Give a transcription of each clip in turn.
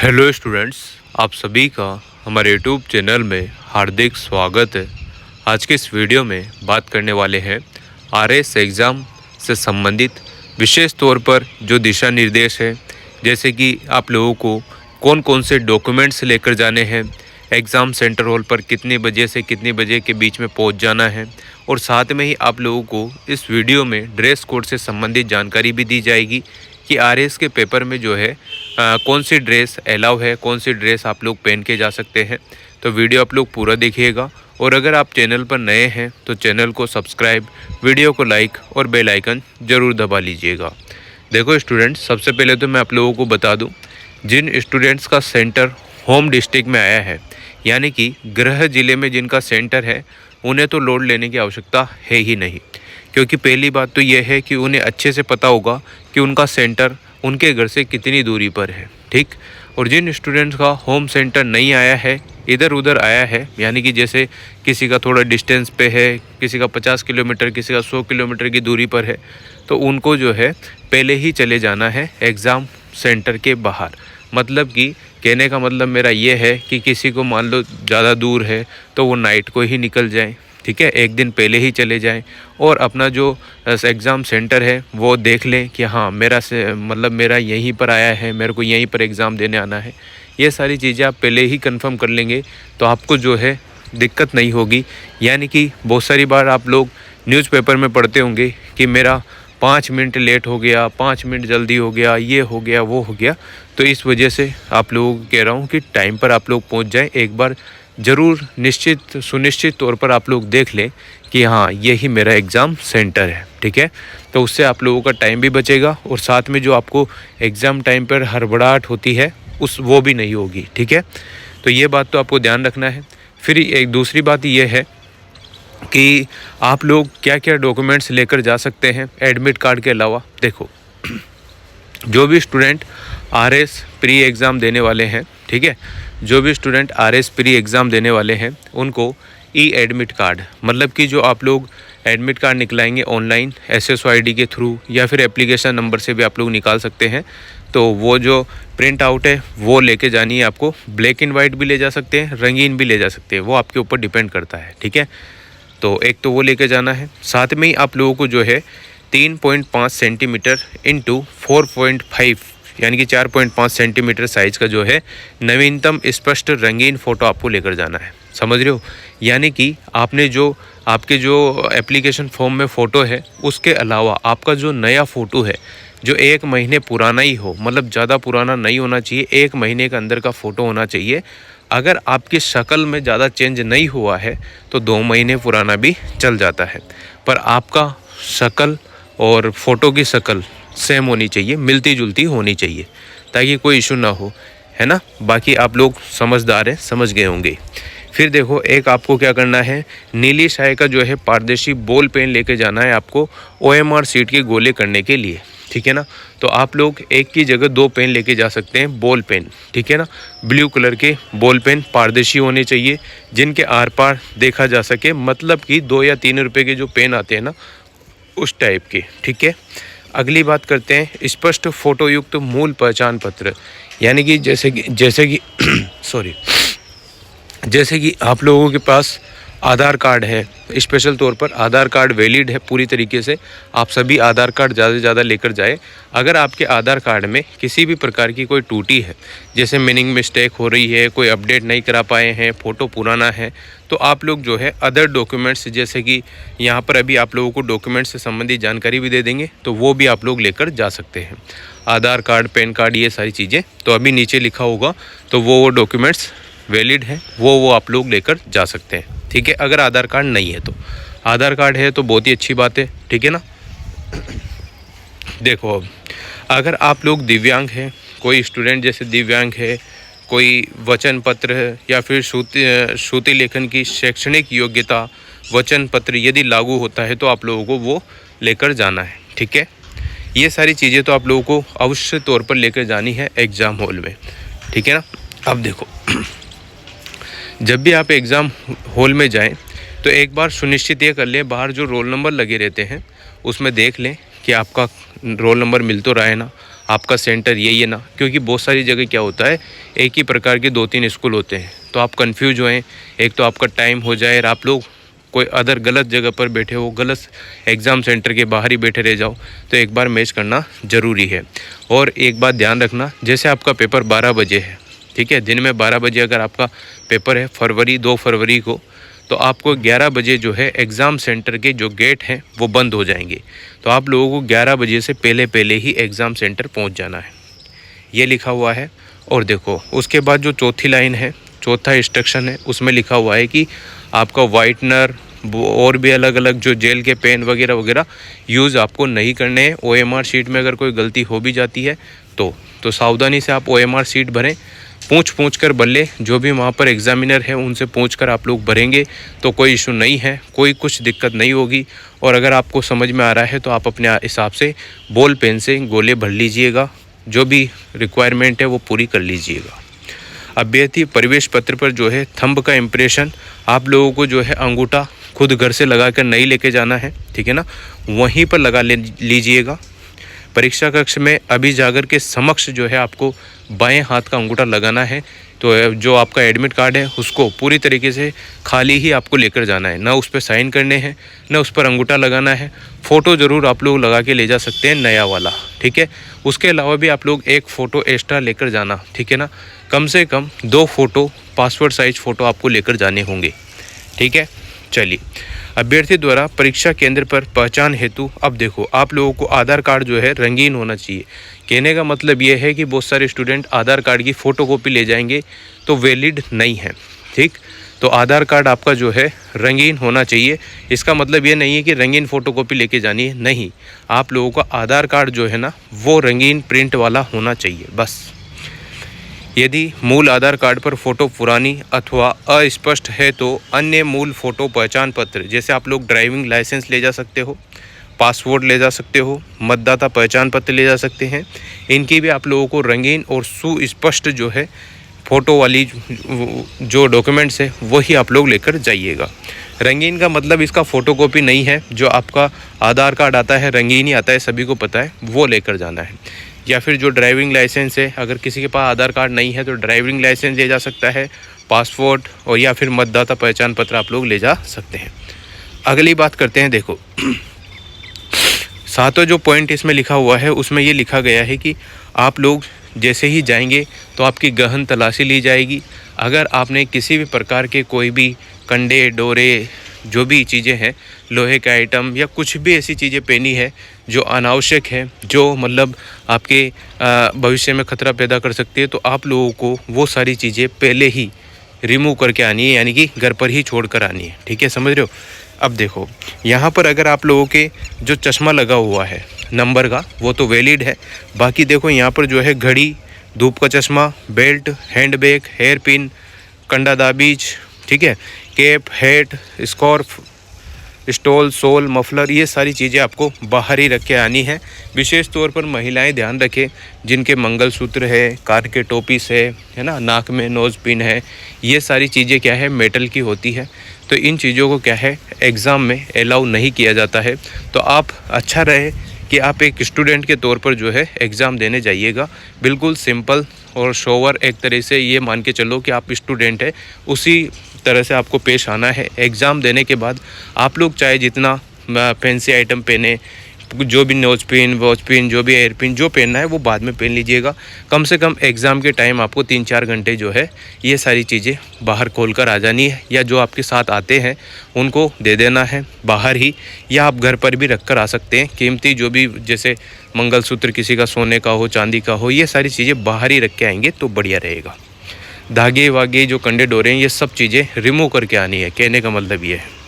Hello students, आप सभी का हमारे यूट्यूब चैनल में हार्दिक स्वागत है। आज के इस वीडियो में बात करने वाले हैं आरएस एग्ज़ाम से संबंधित विशेष तौर पर जो दिशा निर्देश है, जैसे कि आप लोगों को कौन कौन से डॉक्यूमेंट्स लेकर जाने हैं, एग्ज़ाम सेंटर हॉल पर कितने बजे से कितने बजे के बीच में पहुंच जाना है, और साथ में ही आप लोगों को इस वीडियो में ड्रेस कोड से संबंधित जानकारी भी दी जाएगी कि आरएस के पेपर में जो है कौन सी ड्रेस अलाउ है, कौन सी ड्रेस आप लोग पहन के जा सकते हैं। तो वीडियो आप लोग पूरा देखिएगा, और अगर आप चैनल पर नए हैं तो चैनल को सब्सक्राइब, वीडियो को लाइक और बेल आइकन ज़रूर दबा लीजिएगा। देखो स्टूडेंट्स, सबसे पहले तो मैं आप लोगों को बता दूं, जिन स्टूडेंट्स का सेंटर होम डिस्ट्रिक्ट में आया है, यानी कि गृह जिले में जिनका सेंटर है, उन्हें तो लोड लेने की आवश्यकता है ही नहीं, क्योंकि पहली बात तो यह है कि उन्हें अच्छे से पता होगा कि उनका सेंटर उनके घर से कितनी दूरी पर है, ठीक। और जिन स्टूडेंट्स का होम सेंटर नहीं आया है, इधर उधर आया है, यानी कि जैसे किसी का थोड़ा डिस्टेंस पे है, किसी का 50 किलोमीटर, किसी का 100 किलोमीटर की दूरी पर है, तो उनको जो है पहले ही चले जाना है एग्ज़ाम सेंटर के बाहर। मतलब कि कहने का मतलब मेरा ये है कि किसी को मान लो ज़्यादा दूर है तो वो नाइट को ही निकल जाए, ठीक है, एक दिन पहले ही चले जाएं, और अपना जो एग्ज़ाम सेंटर है वो देख लें कि हाँ मेरा यहीं पर आया है, मेरे को यहीं पर एग्ज़ाम देने आना है। ये सारी चीज़ें आप पहले ही कंफर्म कर लेंगे तो आपको जो है दिक्कत नहीं होगी। यानी कि बहुत सारी बार आप लोग न्यूज़पेपर में पढ़ते होंगे कि मेरा 5 मिनट लेट हो गया, 5 मिनट जल्दी हो गया, ये हो गया, वो हो गया। तो इस वजह से आप लोगों को कह रहा हूँ कि टाइम पर आप लोग पहुँच जाएँ। एक बार ज़रूर सुनिश्चित तौर पर आप लोग देख लें कि हाँ यही मेरा एग्ज़ाम सेंटर है, ठीक है। तो उससे आप लोगों का टाइम भी बचेगा, और साथ में जो आपको एग्ज़ाम टाइम पर हड़बड़ाहट होती है वो भी नहीं होगी, ठीक है। तो ये बात तो आपको ध्यान रखना है। फिर एक दूसरी बात ये है कि आप लोग क्या क्या डॉक्यूमेंट्स लेकर जा सकते हैं एडमिट कार्ड के अलावा। देखो, जो भी स्टूडेंट आरएस प्री एग्ज़ाम देने वाले हैं, ठीक है, जो भी स्टूडेंट आरएस प्री एग्ज़ाम देने वाले हैं उनको ई एडमिट कार्ड, मतलब कि जो आप लोग एडमिट कार्ड निकलाएंगे ऑनलाइन एसएसओ आईडी के थ्रू, या फिर एप्लीकेशन नंबर से भी आप लोग निकाल सकते हैं। तो वो जो प्रिंट आउट है वो लेके जानी है आपको। ब्लैक एंड वाइट भी ले जा सकते हैं, रंगीन भी ले जा सकते हैं, वो आपके ऊपर डिपेंड करता है, ठीक है। तो एक तो वो लेके जाना है। साथ में ही आप लोगों को जो है 3.5 सेंटीमीटर इंटू 4.5 यानी कि 4.5 सेंटीमीटर साइज़ का जो है नवीनतम स्पष्ट रंगीन फ़ोटो आपको लेकर जाना है। समझ रहे हो? यानी कि आपके जो एप्लीकेशन फॉर्म में फ़ोटो है उसके अलावा आपका जो नया फ़ोटो है, जो 1 महीने पुराना ही हो, मतलब ज़्यादा पुराना नहीं होना चाहिए, 1 महीने के अंदर का फ़ोटो होना चाहिए। अगर आपकी शक्ल में ज़्यादा चेंज नहीं हुआ है तो 2 महीने पुराना भी चल जाता है, पर आपका शक्ल और फ़ोटो की शक्ल सेम होनी चाहिए, मिलती जुलती होनी चाहिए, ताकि कोई इशू ना हो, है ना। बाकी आप लोग समझदार हैं, समझ गए होंगे। फिर देखो, एक आपको क्या करना है, नीली स्याही का जो है पारदर्शी बॉल पेन लेके जाना है आपको ओएमआर सीट के गोले करने के लिए, ठीक है ना। तो आप लोग एक की जगह 2 पेन लेके जा सकते हैं, बॉल पेन, ठीक है ना। ब्लू कलर के बॉल पेन पारदर्शी होने चाहिए, जिनके आर पार देखा जा सके, मतलब कि 2 या 3 रुपए के जो पेन आते हैं ना, उस टाइप के, ठीक है। अगली बात करते हैं स्पष्ट फोटो युक्त मूल पहचान पत्र, यानी कि जैसे कि सॉरी, जैसे कि आप लोगों के पास आधार कार्ड है, स्पेशल तौर पर आधार कार्ड वैलिड है पूरी तरीके से, आप सभी आधार कार्ड ज़्यादा से ज़्यादा लेकर जाए। अगर आपके आधार कार्ड में किसी भी प्रकार की कोई त्रुटि है, जैसे मीनिंग मिस्टेक हो रही है, कोई अपडेट नहीं करा पाए हैं, फ़ोटो पुराना है, तो आप लोग जो है अदर डॉक्यूमेंट्स, जैसे कि यहाँ पर अभी आप लोगों को डॉक्यूमेंट्स से संबंधित जानकारी भी दे देंगे, तो वो भी आप लोग लेकर जा सकते हैं। आधार कार्ड, पैन कार्ड, ये सारी चीज़ें तो अभी नीचे लिखा होगा, तो वो डॉक्यूमेंट्स वैलिड है, वो आप लोग लेकर जा सकते हैं, ठीक है। अगर आधार कार्ड नहीं है तो, आधार कार्ड है तो बहुत ही अच्छी बात है, ठीक है ना। देखो, अब अगर आप लोग दिव्यांग हैं, कोई स्टूडेंट जैसे दिव्यांग है, कोई वचन पत्र है, या फिर श्रुति लेखन की शैक्षणिक योग्यता वचन पत्र यदि लागू होता है तो आप लोगों को वो लेकर जाना है, ठीक है। ये सारी चीज़ें तो आप लोगों को अवश्य तौर पर लेकर जानी है एग्ज़ाम हॉल में, ठीक है ना। अब देखो, जब भी आप एग्ज़ाम हॉल में जाएं तो एक बार सुनिश्चित ये कर लें, बाहर जो रोल नंबर लगे रहते हैं उसमें देख लें कि आपका रोल नंबर मिल तो रहा है ना। आपका सेंटर यही है ना, क्योंकि बहुत सारी जगह क्या होता है एक ही प्रकार के 2-3 स्कूल होते हैं, तो आप कंफ्यूज होएं, एक तो आपका टाइम हो जाए और आप लोग कोई अदर गलत जगह पर बैठे हो, गलत एग्ज़ाम सेंटर के बाहर ही बैठे रह जाओ, तो एक बार मैच करना ज़रूरी है। और एक बात ध्यान रखना, जैसे आपका पेपर 12 बजे है, ठीक है, दिन में 12 बजे अगर आपका पेपर है 2 फरवरी को, तो आपको 11 बजे जो है एग्ज़ाम सेंटर के जो गेट हैं वो बंद हो जाएंगे, तो आप लोगों को 11 बजे से पहले ही एग्ज़ाम सेंटर पहुंच जाना है, ये लिखा हुआ है। और देखो उसके बाद जो चौथी लाइन है, चौथा इंस्ट्रक्शन है, उसमें लिखा हुआ है कि आपका वाइटनर और भी अलग अलग जो जेल के पेन वगैरह वगैरह यूज़ आपको नहीं करने हैं। OMR शीट में अगर कोई गलती हो भी जाती है तो सावधानी से आप OMR शीट भरें, पूछ कर भले जो भी वहाँ पर एग्ज़ामिनर है उनसे पूछ कर आप लोग भरेंगे तो कोई इशू नहीं है, कोई कुछ दिक्कत नहीं होगी। और अगर आपको समझ में आ रहा है तो आप अपने हिसाब से बॉल पेन से गोले भर लीजिएगा, जो भी रिक्वायरमेंट है वो पूरी कर लीजिएगा। अभ्यर्थी प्रवेश पत्र पर जो है थंब का इम्प्रेशन आप लोगों को जो है अंगूठा खुद घर से लगा कर नहीं लेके जाना है, ठीक है ना, वहीं पर लगा लीजिएगा। परीक्षा कक्ष में अभिजागर के समक्ष जो है आपको बाएं हाथ का अंगूठा लगाना है, तो जो आपका एडमिट कार्ड है उसको पूरी तरीके से खाली ही आपको लेकर जाना है, ना उस पर साइन करने हैं ना उस पर अंगूठा लगाना है। फ़ोटो ज़रूर आप लोग लगा के ले जा सकते हैं, नया वाला, ठीक है। उसके अलावा भी आप लोग एक फ़ोटो एक्स्ट्रा लेकर जाना, ठीक है ना, कम से कम 2 फ़ोटो पासपोर्ट साइज़ फ़ोटो आपको लेकर जाने होंगे, ठीक है। चलिए, अभ्यर्थी द्वारा परीक्षा केंद्र पर पहचान हेतु, अब देखो आप लोगों को आधार कार्ड जो है रंगीन होना चाहिए। कहने का मतलब ये है कि बहुत सारे स्टूडेंट आधार कार्ड की फ़ोटोकॉपी ले जाएंगे तो वैलिड नहीं है, ठीक। तो आधार कार्ड आपका जो है रंगीन होना चाहिए। इसका मतलब ये नहीं है कि रंगीन फ़ोटोकॉपी लेके जानी है, नहीं, आप लोगों का आधार कार्ड जो है ना वो रंगीन प्रिंट वाला होना चाहिए बस। यदि मूल आधार कार्ड पर फ़ोटो पुरानी अथवा अस्पष्ट है तो अन्य मूल फ़ोटो पहचान पत्र, जैसे आप लोग ड्राइविंग लाइसेंस ले जा सकते हो, पासपोर्ट ले जा सकते हो, मतदाता पहचान पत्र ले जा सकते हैं, इनकी भी आप लोगों को रंगीन और सुस्पष्ट जो है फ़ोटो वाली जो डॉक्यूमेंट्स है वही आप लोग लेकर जाइएगा। रंगीन का मतलब इसका फ़ोटोकॉपी नहीं है, जो आपका आधार कार्ड आता है रंगीन ही आता है, सभी को पता है, वो लेकर जाना है। या फिर जो ड्राइविंग लाइसेंस है, अगर किसी के पास आधार कार्ड नहीं है तो ड्राइविंग लाइसेंस ले जा सकता है, पासपोर्ट और या फिर मतदाता पहचान पत्र आप लोग ले जा सकते हैं। अगली बात करते हैं, देखो 7वां जो पॉइंट इसमें लिखा हुआ है उसमें ये लिखा गया है कि आप लोग जैसे ही जाएंगे तो आपकी गहन तलाशी ली जाएगी। अगर आपने किसी भी प्रकार के कोई भी कंडे डोरे जो भी चीज़ें हैं, लोहे का आइटम या कुछ भी ऐसी चीज़ें पहनी है जो अनावश्यक है, जो मतलब आपके भविष्य में ख़तरा पैदा कर सकती है, तो आप लोगों को वो सारी चीज़ें पहले ही रिमूव करके आनी है, यानी कि घर पर ही छोड़ कर आनी है, ठीक है, समझ रहे हो। अब देखो यहाँ पर अगर आप लोगों के जो चश्मा लगा हुआ है नंबर का वो तो वैलिड है, बाकी देखो यहाँ पर जो है घड़ी, धूप का चश्मा, belt, hand bag, hair pin, कंडा दाबीज, ठीक है, cap, hat, scarf, stole, shawl, muffler, ये सारी चीज़ें आपको बाहर ही रख के आनी है। विशेष तौर पर महिलाएं ध्यान रखें जिनके मंगलसूत्र है, कान के टोपीस है ना, नाक में नोज़ पिन है, ये सारी चीज़ें क्या है मेटल की होती है, तो इन चीज़ों को क्या है एग्ज़ाम में अलाउ नहीं किया जाता है। तो आप अच्छा रहे कि आप एक स्टूडेंट के तौर पर जो है एग्ज़ाम देने जाइएगा, बिल्कुल सिंपल और शोवर, एक तरह से ये मान के चलो कि आप स्टूडेंट है उसी तरह से आपको पेश आना है। एग्ज़ाम देने के बाद आप लोग चाहे जितना फैंसी आइटम पहने, जो भी नोज पिन, वॉच पिन, जो भी एयर पिन जो पहनना है वो बाद में पहन लीजिएगा। कम से कम एग्ज़ाम के टाइम आपको 3-4 घंटे जो है ये सारी चीज़ें बाहर खोल कर आ जानी है, या जो आपके साथ आते हैं उनको दे देना है बाहर ही, या आप घर पर भी रख कर आ सकते हैं। कीमती जो भी जैसे मंगलसूत्र किसी का सोने का हो, चांदी का हो, ये सारी चीज़ें बाहर ही रख के आएंगे तो बढ़िया रहेगा। धागे वागे जो कंडे डोरे हैं ये सब चीज़ें रिमूव करके आनी है, कहने का मतलब ये है।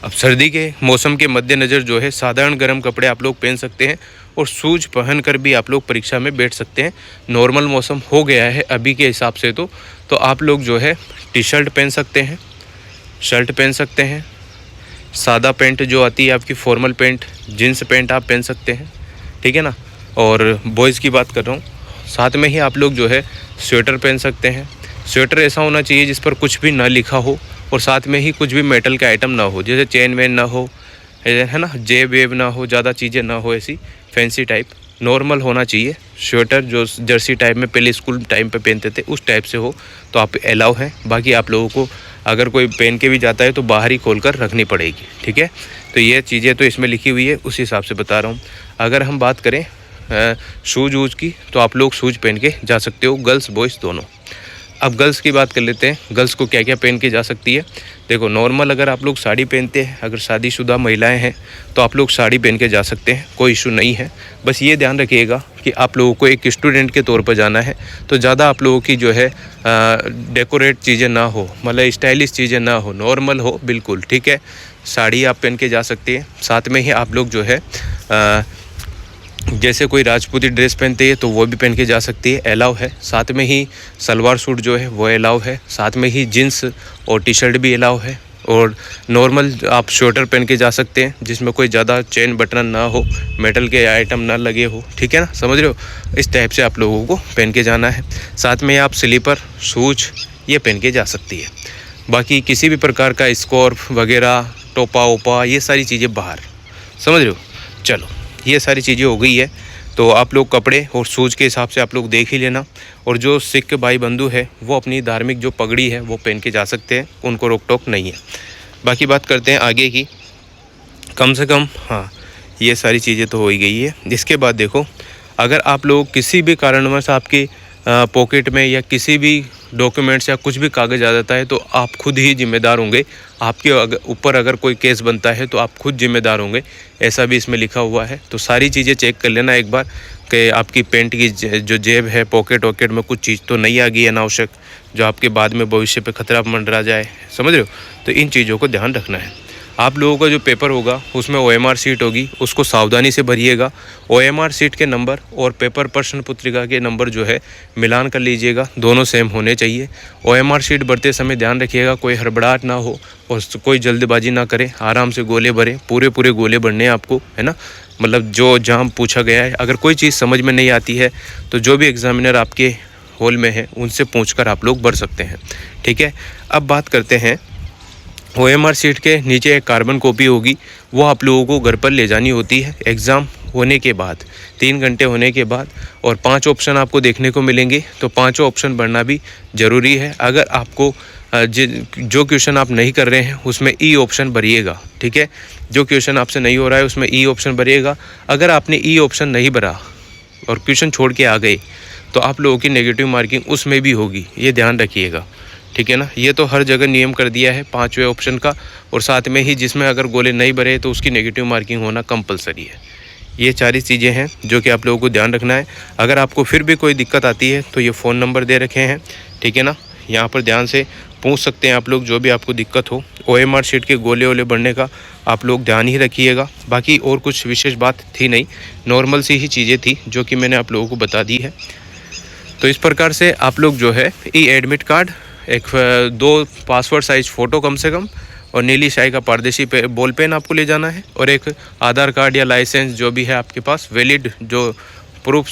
अब सर्दी के मौसम के मद्देनज़र जो है साधारण गर्म कपड़े आप लोग पहन सकते हैं और शूज पहन कर भी आप लोग परीक्षा में बैठ सकते हैं। नॉर्मल मौसम हो गया है अभी के हिसाब से तो आप लोग जो है टी शर्ट पहन सकते हैं, शर्ट पहन सकते हैं, सादा पैंट जो आती है आपकी फॉर्मल पैंट, जीन्स पैंट आप पहन सकते हैं, ठीक है ना। और बॉयज़ की बात कर रहा हूँ, साथ में ही आप लोग जो है स्वेटर पहन सकते हैं। स्वेटर ऐसा होना चाहिए जिस पर कुछ भी ना लिखा हो और साथ में ही कुछ भी मेटल का आइटम ना हो, जैसे चेन वेन ना हो, है ना, जेब वेब ना हो, ज़्यादा चीज़ें ना हो, ऐसी फैंसी टाइप नॉर्मल होना चाहिए। स्वेटर जो जर्सी टाइप में पहले स्कूल टाइम पे पहनते थे उस टाइप से हो तो आप अलाउ हैं। बाकी आप लोगों को अगर कोई पहन के भी जाता है तो बाहर ही खोल कर रखनी पड़ेगी, ठीक है। तो ये चीज़ें तो इसमें लिखी हुई है, उस हिसाब से बता रहा हूँ। अगर हम बात करें शूज़ वूज की तो आप लोग शूज़ पहन के जा सकते हो, गर्ल्स बॉयज़ दोनों। अब गर्ल्स की बात कर लेते हैं, गर्ल्स को क्या क्या पहन के जा सकती है। देखो नॉर्मल अगर आप लोग साड़ी पहनते हैं, अगर शादीशुदा महिलाएं हैं तो आप लोग साड़ी पहन के जा सकते हैं, कोई इशू नहीं है। बस ये ध्यान रखिएगा कि आप लोगों को एक स्टूडेंट के तौर पर जाना है तो ज़्यादा आप लोगों की जो है डेकोरेट चीज़ें ना हो, मतलब स्टाइलिश चीज़ें ना हो, नॉर्मल हो बिल्कुल, ठीक है। साड़ी आप पहन के जा सकते हैं, साथ में ही आप लोग जो है जैसे कोई राजपूती ड्रेस पहनते हैं तो वो भी पहन के जा सकती है, अलाउ है। साथ में ही सलवार सूट जो है वो अलाउ है, साथ में ही जीन्स और टी शर्ट भी अलाउ है। और नॉर्मल आप स्वेटर पहन के जा सकते हैं जिसमें कोई ज़्यादा चेन बटन ना हो, मेटल के आइटम ना लगे हो, ठीक है ना, समझ रहे हो। इस टाइप से आप लोगों को पहन के जाना है। साथ में आप स्लीपर शूज ये पहन के जा सकती है। बाकी किसी भी प्रकार का स्कार्फ वगैरह, टोपा ओपा, ये सारी चीज़ें बाहर, समझ रहे हो। चलो ये सारी चीज़ें हो गई है, तो आप लोग कपड़े और शूज़ के हिसाब से आप लोग देख ही लेना। और जो सिख भाई बंधु है वो अपनी धार्मिक जो पगड़ी है वो पहन के जा सकते हैं, उनको रोक टोक नहीं है। बाकी बात करते हैं आगे की, कम से कम हाँ ये सारी चीज़ें तो हो ही गई है। इसके बाद देखो, अगर आप लोग किसी भी कारणवश आपके पॉकेट में या किसी भी डॉक्यूमेंट्स या कुछ भी कागज़ आ जाता है तो आप खुद ही जिम्मेदार होंगे। आपके ऊपर अगर कोई केस बनता है तो आप खुद जिम्मेदार होंगे, ऐसा भी इसमें लिखा हुआ है। तो सारी चीज़ें चेक कर लेना एक बार कि आपकी पेंट की जो जेब है, पॉकेट वॉकेट में कुछ चीज़ तो नहीं आ गई अनावश्यक जो आपके बाद में भविष्य पे खतरा मंडरा जाए, समझ रहे हो। तो इन चीज़ों को ध्यान रखना है। आप लोगों का जो पेपर होगा उसमें OMR सीट होगी, उसको सावधानी से भरिएगा। OMR सीट के नंबर और पेपर प्रश्न पत्रिका के नंबर जो है मिलान कर लीजिएगा, दोनों सेम होने चाहिए। OMR सीट भरते समय ध्यान रखिएगा कोई हड़बड़ाहट ना हो और कोई जल्दबाजी ना करे, आराम से गोले भरें, पूरे गोले भरने हैं आपको, है ना। मतलब जो जहाँ पूछा गया है, अगर कोई चीज़ समझ में नहीं आती है तो जो भी एग्जामिनर आपके हॉल में है उनसे पूछकर आप लोग भर सकते हैं, ठीक है। अब बात करते हैं OMR सीट के नीचे एक कार्बन कॉपी होगी, वो आप लोगों को घर पर ले जानी होती है एग्ज़ाम होने के बाद, 3 घंटे होने के बाद। और 5 ऑप्शन आपको देखने को मिलेंगे, तो 5 ऑप्शन भरना भी ज़रूरी है। अगर आपको जो क्वेश्चन आप नहीं कर रहे हैं उसमें ई ऑप्शन भरिएगा, ठीक है। जो क्वेश्चन आपसे नहीं हो रहा है उसमें ई ऑप्शन भरिएगा। अगर आपने ई ऑप्शन नहीं भरा और क्वेश्चन छोड़ के आ गए तो आप लोगों की नेगेटिव मार्किंग उसमें भी होगी, ये ध्यान रखिएगा, ठीक है ना। ये तो हर जगह नियम कर दिया है 5वें ऑप्शन का। और साथ में ही जिसमें अगर गोले नहीं भरे तो उसकी नेगेटिव मार्किंग होना कंपलसरी है। ये सारी चीज़ें हैं जो कि आप लोगों को ध्यान रखना है। अगर आपको फिर भी कोई दिक्कत आती है तो ये फ़ोन नंबर दे रखे हैं, ठीक है ना, यहाँ पर ध्यान से पूछ सकते हैं आप लोग जो भी आपको दिक्कत हो। OMR शीट के गोले वोले बढ़ने का आप लोग ध्यान ही रखिएगा। बाकी और कुछ विशेष बात थी नहीं, नॉर्मल सी ही चीज़ें थी जो कि मैंने आप लोगों को बता दी है। तो इस प्रकार से आप लोग जो है एडमिट कार्ड, एक 2 पासवर्ड साइज फ़ोटो कम से कम, और नीली स्याही का पारदर्शी बॉल पेन आपको ले जाना है, और एक आधार कार्ड या लाइसेंस जो भी है आपके पास वैलिड जो प्रूफ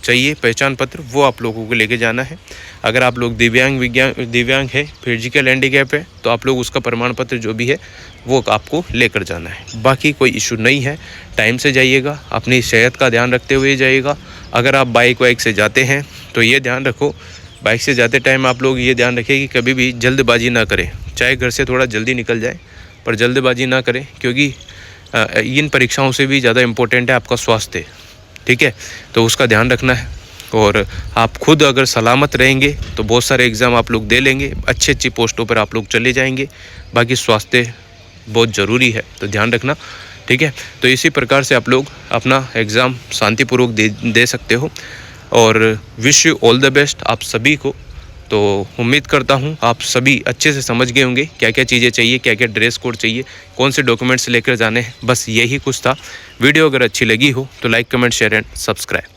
चाहिए, पहचान पत्र, वो आप लोगों को लेके जाना है। अगर आप लोग दिव्यांग है, फिजिकल हैंडीकैप है, तो आप लोग उसका प्रमाण पत्र जो भी है वो आपको लेकर जाना है। बाकी कोई इशू नहीं है, टाइम से जाइएगा, अपनी सेहत का ध्यान रखते हुए जाइएगा। अगर आप बाइक वाइक से जाते हैं तो ये ध्यान रखो, बाइक से जाते टाइम आप लोग ये ध्यान रखें कि कभी भी जल्दबाजी ना करें, चाहे घर से थोड़ा जल्दी निकल जाए पर जल्दबाजी ना करें, क्योंकि इन परीक्षाओं से भी ज़्यादा इम्पोर्टेंट है आपका स्वास्थ्य, ठीक है। तो उसका ध्यान रखना है। और आप खुद अगर सलामत रहेंगे तो बहुत सारे एग्ज़ाम आप लोग दे लेंगे, अच्छी पोस्टों पर आप लोग चले जाएंगे। बाकी स्वास्थ्य बहुत ज़रूरी है, तो ध्यान रखना, ठीक है। तो इसी प्रकार से आप लोग अपना एग्ज़ाम शांतिपूर्वक दे सकते हो। और wish you all the best आप सभी को। तो उम्मीद करता हूँ आप सभी अच्छे से समझ गए होंगे क्या क्या चीज़ें चाहिए, क्या क्या ड्रेस कोड चाहिए, कौन से डॉक्यूमेंट्स लेकर जाने हैं। बस यही कुछ था। वीडियो अगर अच्छी लगी हो तो like, comment, share and subscribe.